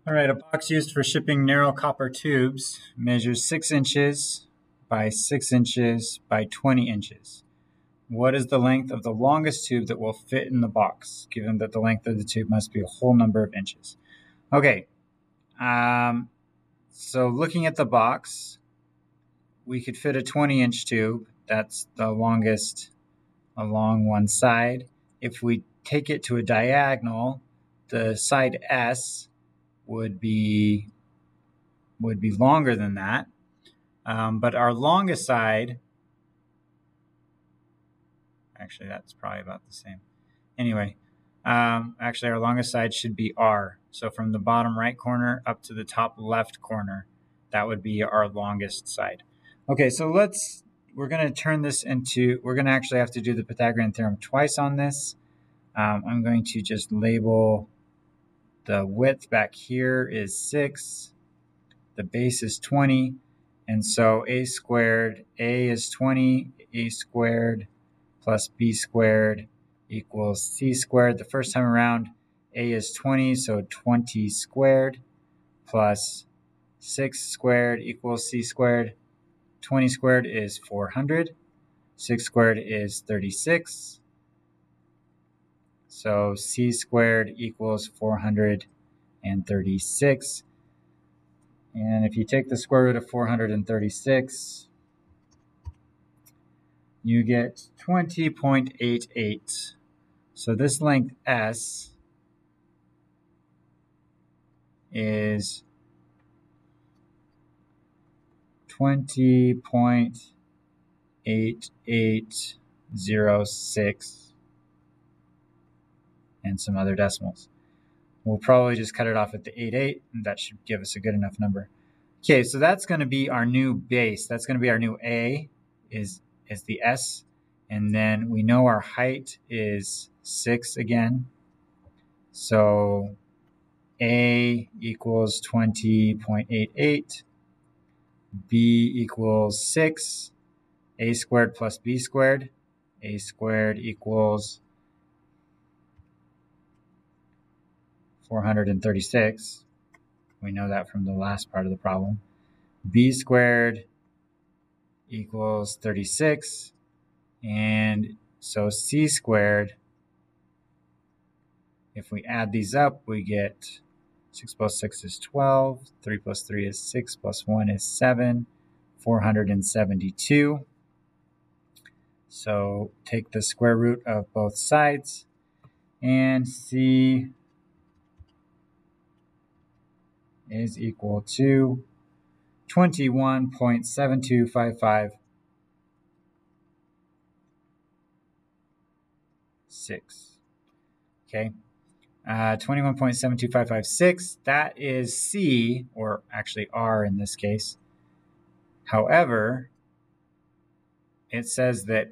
All right, a box used for shipping narrow copper tubes measures 6 inches by 6 inches by 20 inches. What is the length of the longest tube that will fit in the box, given that the length of the tube must be a whole number of inches? Okay, so looking at the box, we could fit a 20-inch tube. That's the longest along one side. If we take it to a diagonal, the side S would be longer than that. But our longest side, actually that's probably about the same. Anyway, actually our longest side should be R. So from the bottom right corner up to the top left corner, that would be our longest side. Okay, so we're going to turn this into, we're going to actually have to do the Pythagorean theorem twice on this. I'm going to just label the width back here is 6, the base is 20, and so a squared, a is 20, a squared plus b squared equals c squared. The first time around, a is 20, so 20 squared plus 6 squared equals c squared. 20 squared is 400. 6 squared is 36. So c squared equals 436. And if you take the square root of 436, you get 20.88. So this length S is 20.8806 and some other decimals. We'll probably just cut it off at the 88, and that should give us a good enough number. Okay, so that's going to be our new base. That's going to be our new A is the S. And then we know our height is 6 again. So A equals 20.88. B equals 6. A squared plus B squared. A squared equals 436. We know that from the last part of the problem. B squared equals 36. And so C squared, if we add these up, we get 6 plus 6 is 12. 3 plus 3 is 6 plus 1 is 7. 472. So take the square root of both sides, and C is equal to 21.72556. Okay, 21.72556. That is C, or actually R in this case. However, it says that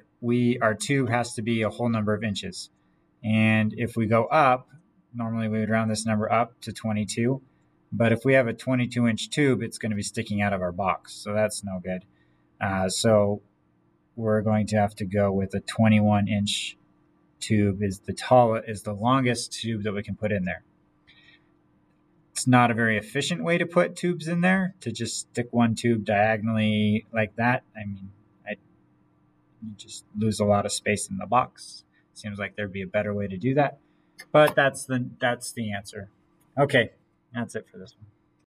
our tube has to be a whole number of inches. And if we go up, normally we would round this number up to 22. But if we have a 22-inch tube, it's going to be sticking out of our box. So that's no good. So we're going to have to go with a 21-inch tube is the longest tube that we can put in there. It's not a very efficient way to put tubes in there, to just stick one tube diagonally like that. I mean, you just lose a lot of space in the box. Seems like there'd be a better way to do that. But that's the answer. Okay. That's it for this one.